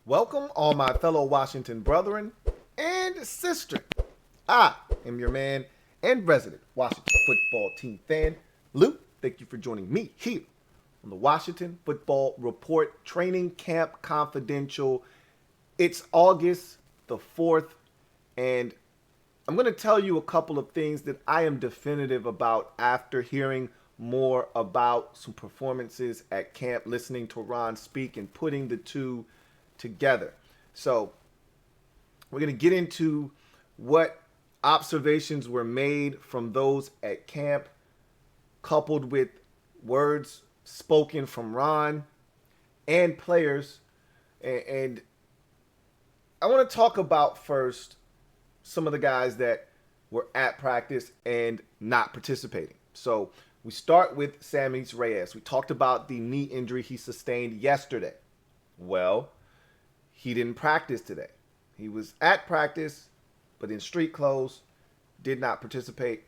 Welcome, all my fellow Washington brethren and sisters. I am your man and resident Washington football team fan, Lou. Thank you for joining me here on the Washington Football Report Training Camp Confidential. It's August the 4th, and I'm going to tell you a couple of things that I am definitive about after hearing more about some performances at camp, listening to Ron speak and putting the two together. So we're going to get into what observations were made from those at camp, coupled with words spoken from Ron and players. And I want to talk about first some of the guys that were at practice and not participating. So we start with Sammy Reyes. We talked about the knee injury he sustained yesterday. Well, he didn't practice today. He was at practice, but in street clothes, did not participate.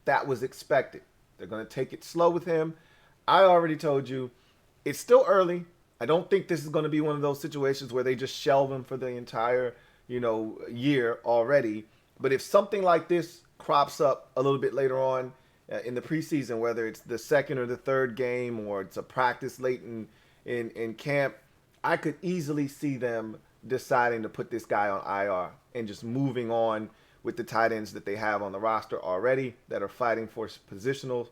That was expected. They're going to take it slow with him. I already told you, it's still early. I don't think this is going to be one of those situations where they just shelve him for the entire, year already. But if something like this crops up a little bit later on in the preseason, whether it's the second or the third game or it's a practice late in camp, I could easily see them deciding to put this guy on IR and just moving on with the tight ends that they have on the roster already that are fighting for positional,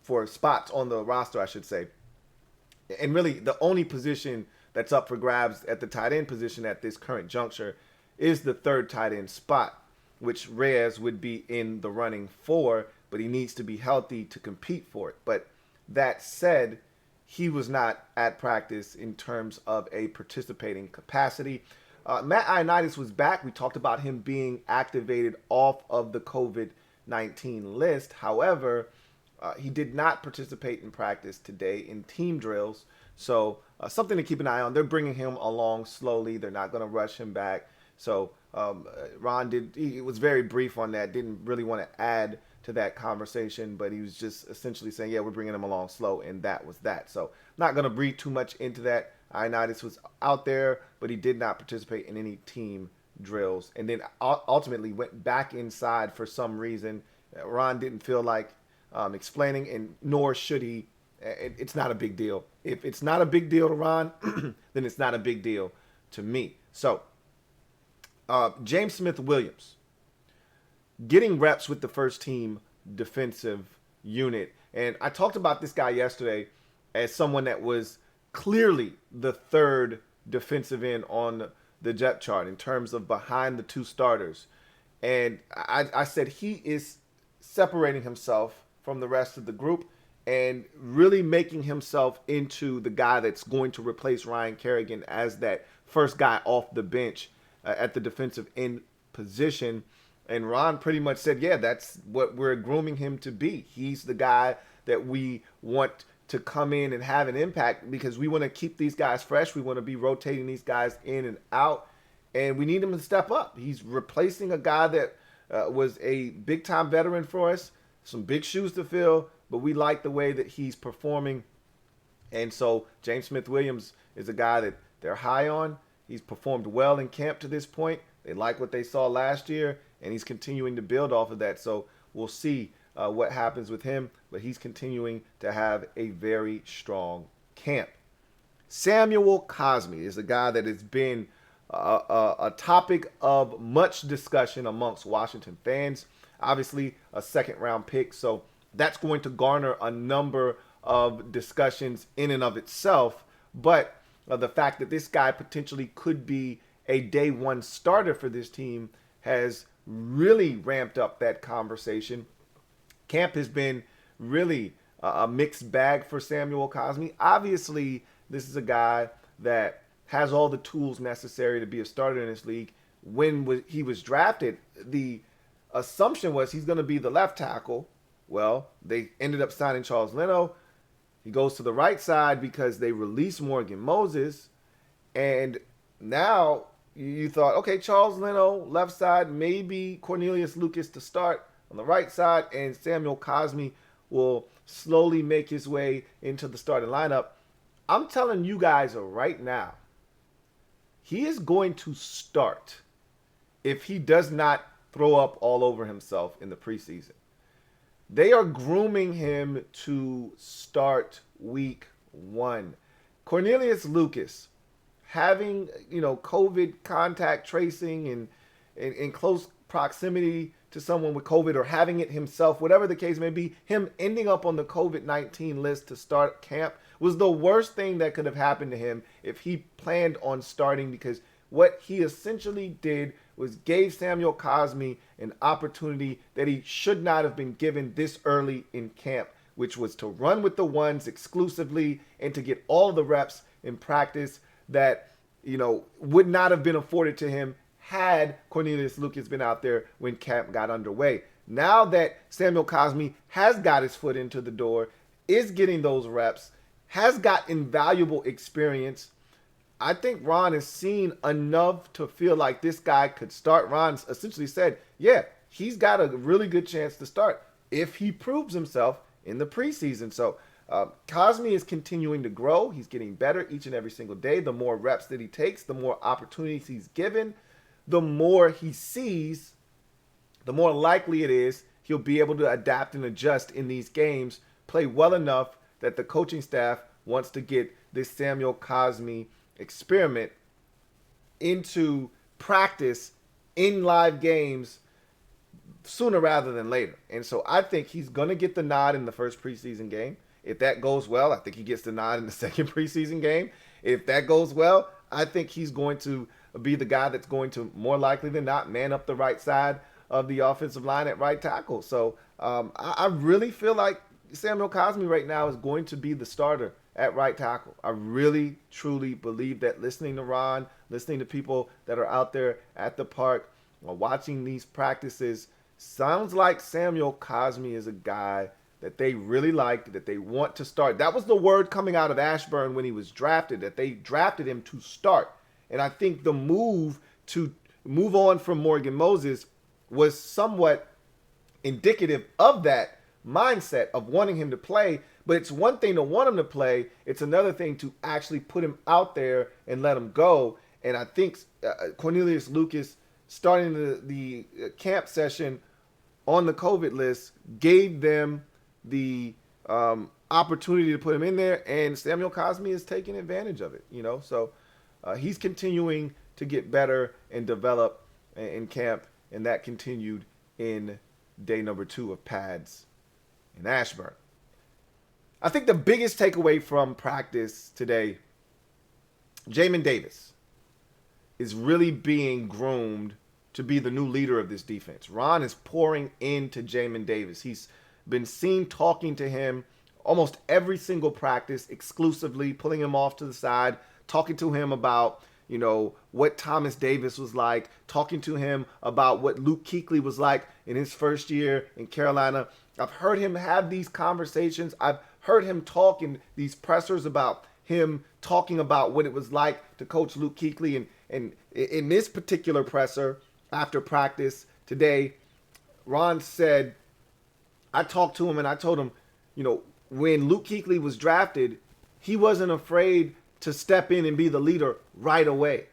for spots on the roster, I should say. And really, the only position that's up for grabs at the tight end position at this current juncture is the third tight end spot, which Reyes would be in the running for, but he needs to be healthy to compete for it. But that said, he was not at practice in terms of a participating capacity. Matt Ioannidis was back. We talked about him being activated off of the COVID-19 list. However, he did not participate in practice today in team drills. So something to keep an eye on. They're bringing him along slowly. They're not going to rush him back. So Ron he was very brief on that. Didn't really want to add to that conversation, but he was just essentially saying, yeah, we're bringing him along slow, and that was that. So not going to read too much into that. Ioannidis was out there, but he did not participate in any team drills, and then ultimately went back inside for some reason. Ron didn't feel like explaining, and nor should he. It's not a big deal. If it's not a big deal to Ron, then it's not a big deal to me. So James Smith-Williams getting reps with the first team defensive unit. And I talked about this guy yesterday as someone that was clearly the third defensive end on the depth chart in terms of behind the two starters. And I said he is separating himself from the rest of the group and really making himself into the guy that's going to replace Ryan Kerrigan as that first guy off the bench at the defensive end position. And Ron pretty much said, yeah, that's what we're grooming him to be. He's the guy that we want to come in and have an impact because we want to keep these guys fresh. We want to be rotating these guys in and out, and we need him to step up. He's replacing a guy that was a big-time veteran for us, some big shoes to fill, but we like the way that he's performing. And so James Smith-Williams is a guy that they're high on. He's performed well in camp to this point. They like what they saw last year, and he's continuing to build off of that. So we'll see what happens with him, but he's continuing to have a very strong camp. Samuel Cosmi is a guy that has been a topic of much discussion amongst Washington fans. Obviously, a second-round pick, so that's going to garner a number of discussions in and of itself. But the fact that this guy potentially could be a day one starter for this team has really ramped up that conversation. Camp has been really a mixed bag for Samuel Cosmi. Obviously, this is a guy that has all the tools necessary to be a starter in this league. When he was drafted, the assumption was he's going to be the left tackle. Well, they ended up signing Charles Leno. He goes to the right side because they released Morgan Moses. And now you thought, okay, Charles Leno, left side, maybe Cornelius Lucas to start on the right side, and Samuel Cosmi will slowly make his way into the starting lineup. I'm telling you guys right now, he is going to start if he does not throw up all over himself in the preseason. They are grooming him to start week 1. Cornelius Lucas, having, COVID contact tracing and in close proximity to someone with COVID or having it himself, whatever the case may be, him ending up on the COVID-19 list to start camp was the worst thing that could have happened to him if he planned on starting, because what he essentially did was gave Samuel Cosmi an opportunity that he should not have been given this early in camp, which was to run with the ones exclusively and to get all the reps in practice that, would not have been afforded to him had Cornelius Lucas been out there when camp got underway. Now that Samuel Cosmi has got his foot into the door, is getting those reps, has got invaluable experience, I think Ron has seen enough to feel like this guy could start. Ron essentially said, yeah, he's got a really good chance to start if he proves himself in the preseason. So Cosmi is continuing to grow. He's getting better each and every single day. The more reps that he takes, the more opportunities he's given, the more he sees, the more likely it is he'll be able to adapt and adjust in these games, play well enough that the coaching staff wants to get this Samuel Cosmi experiment into practice in live games sooner rather than later. And so I think he's going to get the nod in the first preseason game. If that goes well, I think he gets the nod in the second preseason game. If that goes well, I think he's going to be the guy that's going to, more likely than not, man up the right side of the offensive line at right tackle. So I really feel like Samuel Cosmi right now is going to be the starter at right tackle. I really, truly believe that, listening to Ron, listening to people that are out there at the park, watching these practices, sounds like Samuel Cosmi is a guy that they really like, that they want to start. That was the word coming out of Ashburn when he was drafted, that they drafted him to start. And I think the move to move on from Morgan Moses was somewhat indicative of that mindset of wanting him to play. But it's one thing to want him to play. It's another thing to actually put him out there and let him go. And I think Cornelius Lucas, starting the camp session on the COVID list, gave them the opportunity to put him in there, and Samuel Cosmi is taking advantage of it. So he's continuing to get better and develop in camp, and that continued in day number 2 of pads in Ashburn. I think the biggest takeaway from practice today, Jamin Davis is really being groomed to be the new leader of this defense. Ron is pouring into Jamin Davis. He's been seen talking to him almost every single practice, exclusively, pulling him off to the side, talking to him about, what Thomas Davis was like, talking to him about what Luke Kuechly was like in his first year in Carolina. I've heard him have these conversations. I've heard him talk in these pressers about him talking about what it was like to coach Luke Kuechly. And in this particular presser after practice today, Ron said, I talked to him and I told him, when Luke Kuechly was drafted, he wasn't afraid to step in and be the leader right away.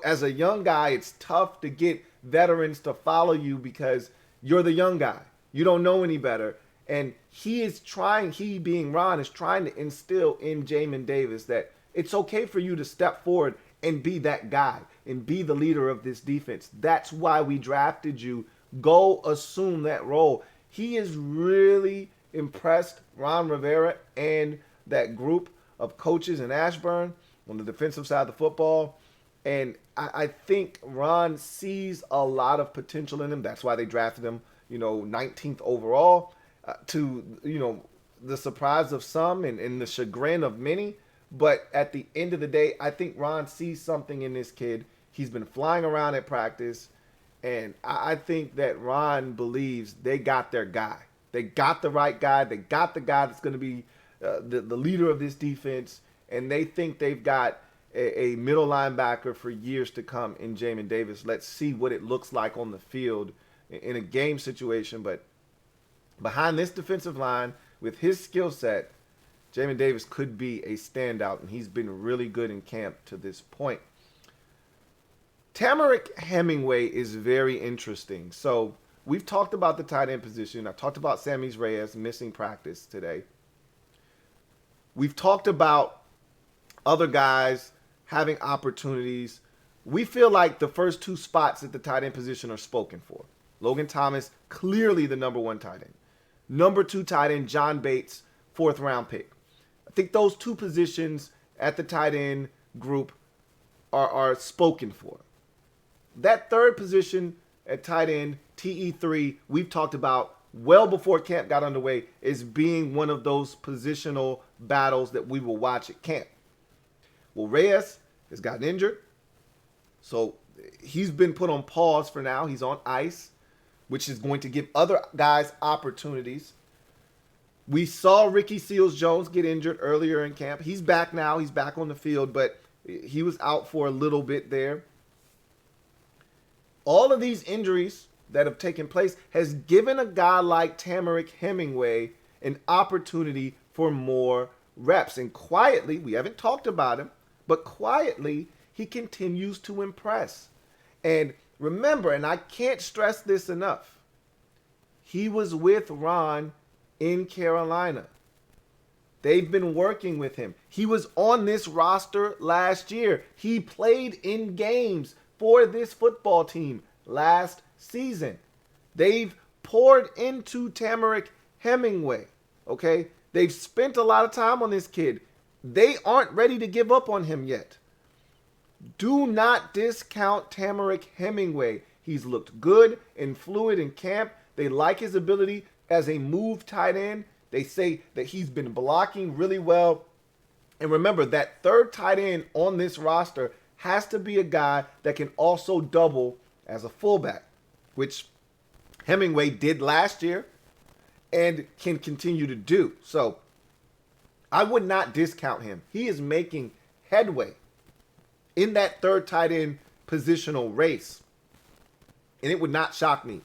As a young guy, it's tough to get veterans to follow you because you're the young guy. You don't know any better. And he being Ron, is trying to instill in Jamin Davis that it's okay for you to step forward and be that guy and be the leader of this defense. That's why we drafted you. Go assume that role. He is really impressed Ron Rivera and that group of coaches in Ashburn on the defensive side of the football. And I think Ron sees a lot of potential in him. That's why they drafted him, 19th overall, to, the surprise of some and the chagrin of many. But at the end of the day, I think Ron sees something in this kid. He's been flying around at practice. And I think that Ron believes they got their guy. They got the right guy. They got the guy that's going to be the leader of this defense. And they think they've got a middle linebacker for years to come in Jamin Davis. Let's see what it looks like on the field in a game situation. But behind this defensive line, with his skill set, Jamin Davis could be a standout, and he's been really good in camp to this point. Tamarick Hemingway is very interesting. So we've talked about the tight end position. I talked about Sammy Reyes missing practice today. We've talked about other guys having opportunities. We feel like the first two spots at the tight end position are spoken for. Logan Thomas, clearly the number one tight end. Number two tight end, John Bates, 4th round pick. I think those two positions at the tight end group are spoken for. That third position at tight end, TE3, we've talked about well before camp got underway, is being one of those positional battles that we will watch at camp. Well, Reyes has gotten injured, so he's been put on pause for now. He's on ice, which is going to give other guys opportunities. We saw Ricky Seals-Jones get injured earlier in camp. He's back now. He's back on the field, but he was out for a little bit there. All of these injuries that have taken place has given a guy like Tamarick Hemingway an opportunity for more reps. And quietly, we haven't talked about him, but quietly, he continues to impress. And remember, and I can't stress this enough, he was with Ron in Carolina. They've been working with him. He was on this roster last year. He played in games for this football team last season. They've poured into Tamarick Hemingway, okay? They've spent a lot of time on this kid. They aren't ready to give up on him yet. Do not discount Tamarick Hemingway. He's looked good and fluid in camp. They like his ability as a move tight end. They say that he's been blocking really well. And remember, that third tight end on this roster has to be a guy that can also double as a fullback, which Hemingway did last year and can continue to do. So I would not discount him. He is making headway in that third tight end positional race. And it would not shock me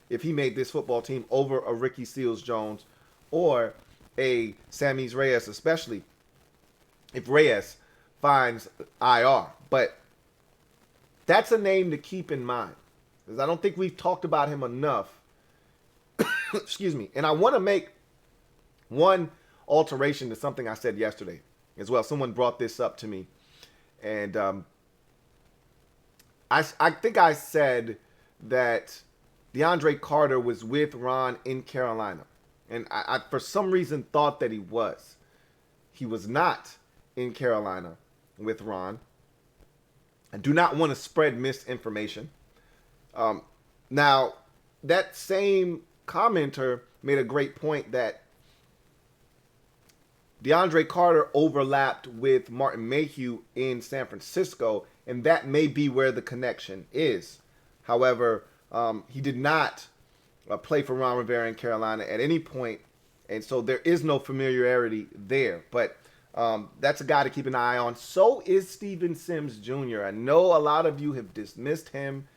if he made this football team over a Ricky Seals-Jones or a Sammy Reyes, especially if Reyes finds IR. But that's a name to keep in mind, because I don't think we've talked about him enough. Excuse me. And I want to make one alteration to something I said yesterday as well. Someone brought this up to me. And I think I said that DeAndre Carter was with Ron in Carolina. And I for some reason thought that he was. He was not in Carolina with Ron. I do not want to spread misinformation. Now, that same commenter made a great point that DeAndre Carter overlapped with Martin Mayhew in San Francisco, and that may be where the connection is. However, he did not play for Ron Rivera in Carolina at any point, and so there is no familiarity there. But that's a guy to keep an eye on. So is Steven Sims Jr. I know a lot of you have dismissed him.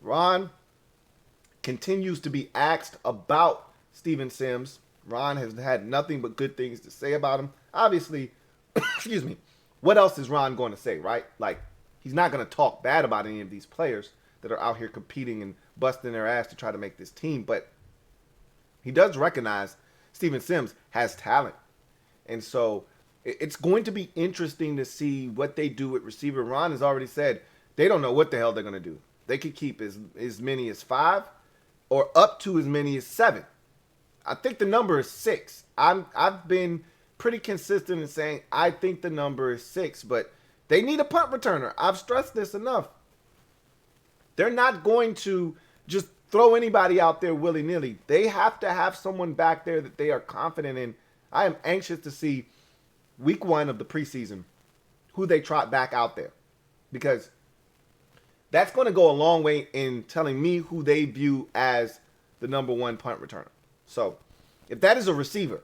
Ron continues to be asked about Steven Sims. Ron has had nothing but good things to say about him. Obviously, excuse me, what else is Ron going to say, right? Like, he's not going to talk bad about any of these players that are out here competing and busting their ass to try to make this team. But he does recognize Steven Sims has talent. And so it's going to be interesting to see what they do with receiver. Ron has already said they don't know what the hell they're going to do. They could keep as many as 5 or up to as many as 7. I think the number is 6. I've been pretty consistent in saying I think the number is 6, but they need a punt returner. I've stressed this enough. They're not going to just throw anybody out there willy-nilly. They have to have someone back there that they are confident in. I am anxious to see week 1 of the preseason who they trot back out there, because that's going to go a long way in telling me who they view as the number 1 punt returner. So if that is a receiver,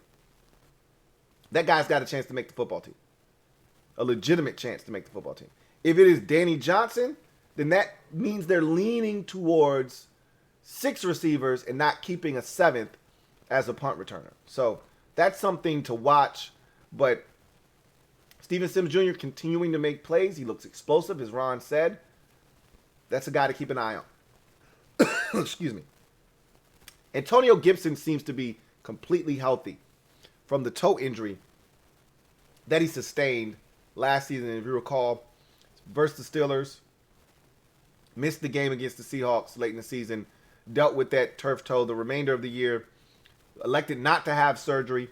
that guy's got a chance to make the football team. A legitimate chance to make the football team. If it is Danny Johnson, then that means they're leaning towards 6 receivers and not keeping a 7th as a punt returner. So that's something to watch. But Steven Sims Jr. continuing to make plays. He looks explosive, as Ron said. That's a guy to keep an eye on. Excuse me. Antonio Gibson seems to be completely healthy from the toe injury that he sustained last season. If you recall, versus the Steelers, missed the game against the Seahawks late in the season, dealt with that turf toe the remainder of the year, elected not to have surgery,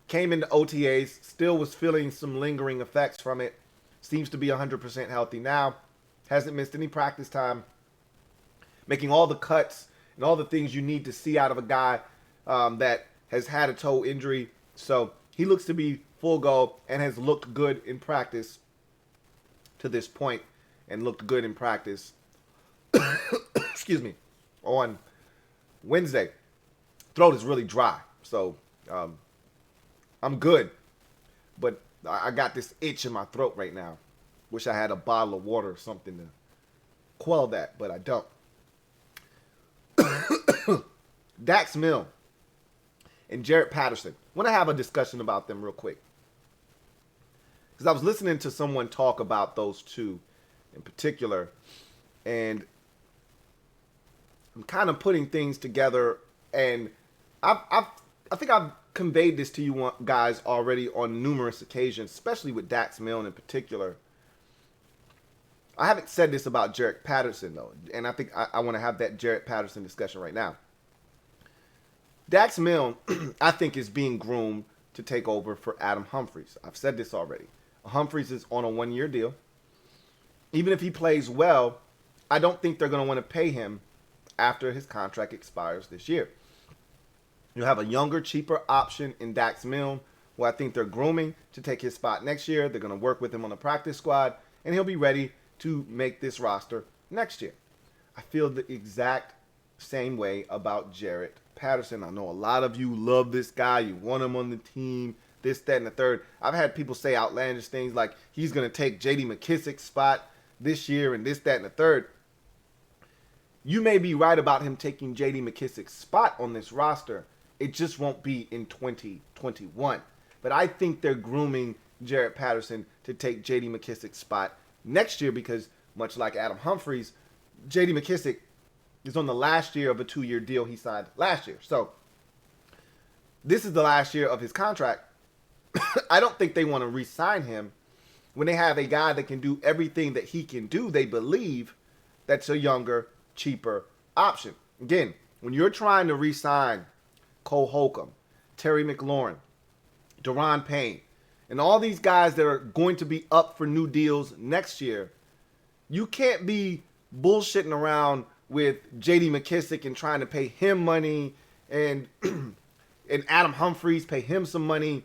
came into OTAs, still was feeling some lingering effects from it, seems to be 100% healthy now, hasn't missed any practice time, making all the cuts and all the things you need to see out of a guy that has had a toe injury. So he looks to be full go and has looked good in practice to this point, and looked good in practice, excuse me, on Wednesday. Throat is really dry, so I'm good, but I got this itch in my throat right now. Wish I had a bottle of water or something to quell that, but I don't. Dax Milne and Jarrett Patterson. I want to have a discussion about them real quick, because I was listening to someone talk about those two in particular, and I'm kind of putting things together, and I think I've conveyed this to you guys already on numerous occasions, especially with Dax Milne in particular. I haven't said this about Jarrett Patterson, though, and I think I want to have that Jarrett Patterson discussion right now. Dax Milne, I think, is being groomed to take over for Adam Humphries. I've said this already. Humphries is on a one-year deal. Even if he plays well, I don't think they're going to want to pay him after his contract expires this year. You have a younger, cheaper option in Dax Milne, who I think they're grooming to take his spot next year. They're going to work with him on the practice squad, and he'll be ready to make this roster next year. I feel the exact same way about Jarrett Patterson. I know a lot of you love this guy. You want him on the team, this, that, and the third. I've had people say outlandish things like he's going to take J.D. McKissick's spot this year and this, that, and the third. You may be right about him taking J.D. McKissick's spot on this roster. It just won't be in 2021. But I think they're grooming Jarrett Patterson to take J.D. McKissick's spot next year, because much like Adam Humphries, J.D. McKissick is on the last year of a 2-year deal he signed last year. So this is the last year of his contract. I don't think they want to re-sign him when they have a guy that can do everything that he can do. They believe that's a younger, cheaper option. Again, when you're trying to re-sign Cole Holcomb, Terry McLaurin, Daron Payne, and all these guys that are going to be up for new deals next year, you can't be bullshitting around with J.D. McKissick and trying to pay him money, and and Adam Humphries, pay him some money.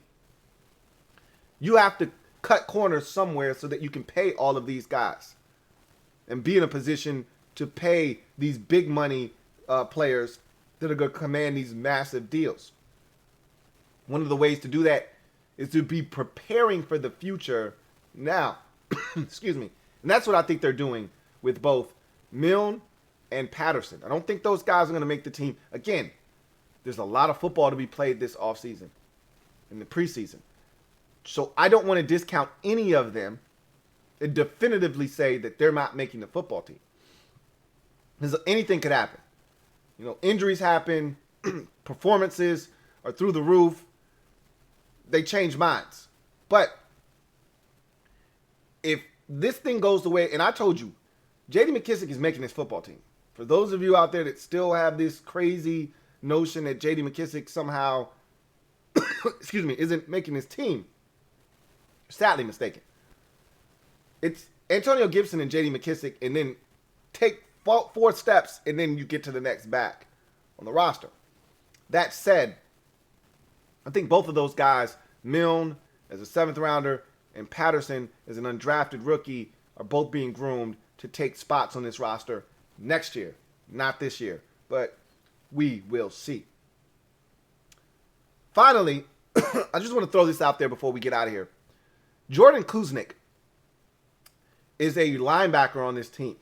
You have to cut corners somewhere so that you can pay all of these guys and be in a position to pay these big money players that are going to command these massive deals. One of the ways to do that is to be preparing for the future now. Excuse me. And that's what I think they're doing with both Milne and Patterson. I don't think those guys are going to make the team. Again, there's a lot of football to be played this offseason, in the preseason. So I don't want to discount any of them and definitively say that they're not making the football team. Because anything could happen. You know, injuries happen, performances are through the roof. They change minds. But if this thing goes the way, and I told you, J.D. McKissick is making this football team. For those of you out there that still have this crazy notion that J.D. McKissick somehow, excuse me, isn't making this team, sadly mistaken. It's Antonio Gibson and J.D. McKissick, and then take 4 steps, and then you get to the next back on the roster. That said, I think both of those guys, Milne as a 7th rounder and Patterson as an undrafted rookie, are both being groomed to take spots on this roster next year. Not this year, but we will see. Finally, I just want to throw this out there before we get out of here. Jordan Kuznick is a linebacker on this team.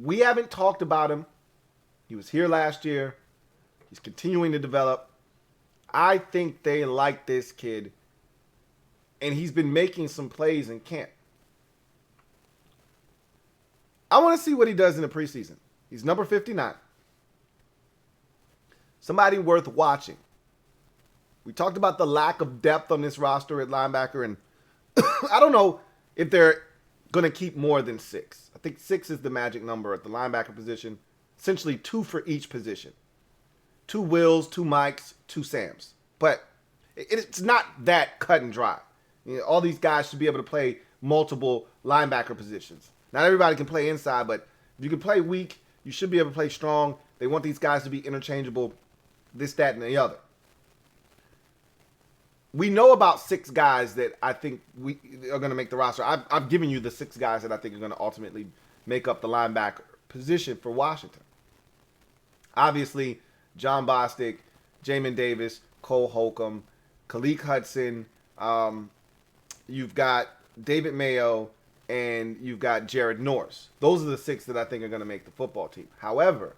We haven't talked about him. He was here last year. He's continuing to develop. I think they like this kid, and he's been making some plays in camp. I want to see what he does in the preseason. He's number 59. Somebody worth watching. We talked about the lack of depth on this roster at linebacker, and I don't know if they're going to keep more than 6. I think 6 is the magic number at the linebacker position. Essentially 2 for each position. 2 Wills, 2 Mikes, 2 Sams. But it's not that cut and dry. You know, all these guys should be able to play multiple linebacker positions. Not everybody can play inside, but if you can play weak, you should be able to play strong. They want these guys to be interchangeable, this, that, and the other. We know about 6 guys that I think we are going to make the roster. I've given you the 6 guys that I think are going to ultimately make up the linebacker position for Washington. Obviously, John Bostic, Jamin Davis, Cole Holcomb, Khaleke Hudson. You've got David Mayo, and you've got Jared Norris. Those are the 6 that I think are going to make the football team. However,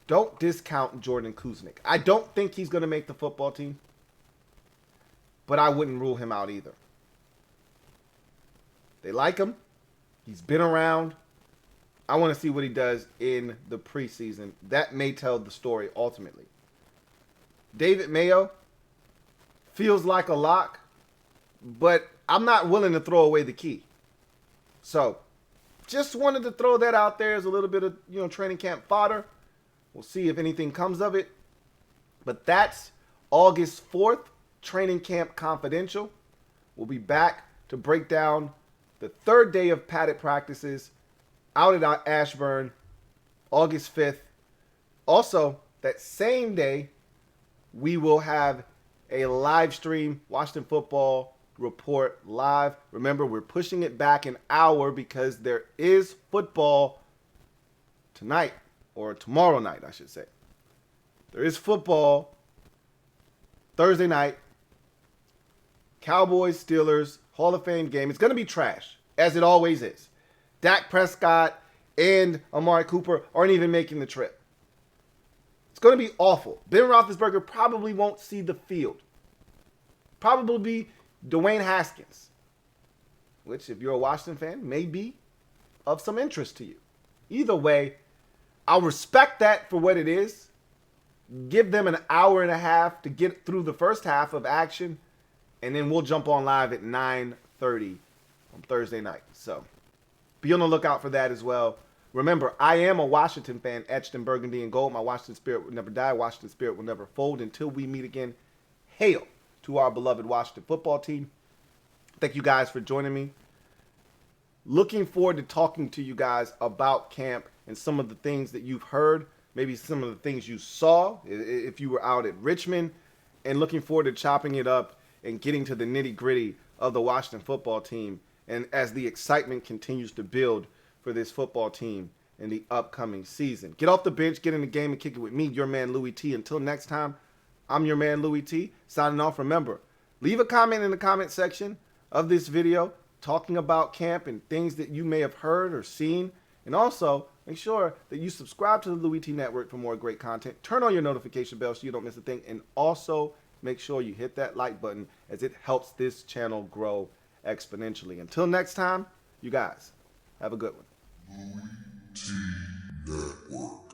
don't discount Jordan Kuznick. I don't think he's going to make the football team, but I wouldn't rule him out either. They like him. He's been around. I want to see what he does in the preseason. That may tell the story ultimately. David Mayo feels like a lock, but I'm not willing to throw away the key. So, just wanted to throw that out there as a little bit of, training camp fodder. We'll see if anything comes of it. But that's August 4th, Training Camp Confidential. We'll be back to break down the 3rd day of padded practices out at Ashburn, August 5th. Also, that same day, we will have a live stream, Washington Football Report live. Remember, we're pushing it back an hour because there is football tonight, or tomorrow night, I should say. There is football Thursday night. Cowboys, Steelers, Hall of Fame game. It's going to be trash, as it always is. Dak Prescott and Amari Cooper aren't even making the trip. It's going to be awful. Ben Roethlisberger probably won't see the field. Probably be Dwayne Haskins, which, if you're a Washington fan, may be of some interest to you. Either way, I'll respect that for what it is. Give them an hour and a half to get through the first half of action, and then we'll jump on live at 9:30 on Thursday night. So be on the lookout for that as well. Remember, I am a Washington fan, etched in burgundy and gold. My Washington spirit will never die. Washington spirit will never fold until we meet again. Hail to our beloved Washington football team. Thank you guys for joining me. Looking forward to talking to you guys about camp and some of the things that you've heard, maybe some of the things you saw if you were out at Richmond, and looking forward to chopping it up and getting to the nitty-gritty of the Washington football team, and as the excitement continues to build for this football team in the upcoming season. Get off the bench, get in the game, and kick it with me, your man Louie Tee. Until next time, I'm your man Louie Tee, signing off. Remember, leave a comment in the comment section of this video talking about camp and things that you may have heard or seen. And also, make sure that you subscribe to the Louie Tee Network for more great content. Turn on your notification bell so you don't miss a thing. And also, make sure you hit that like button, as it helps this channel grow exponentially. Until next time, you guys, have a good one. LouieTeeNetwork.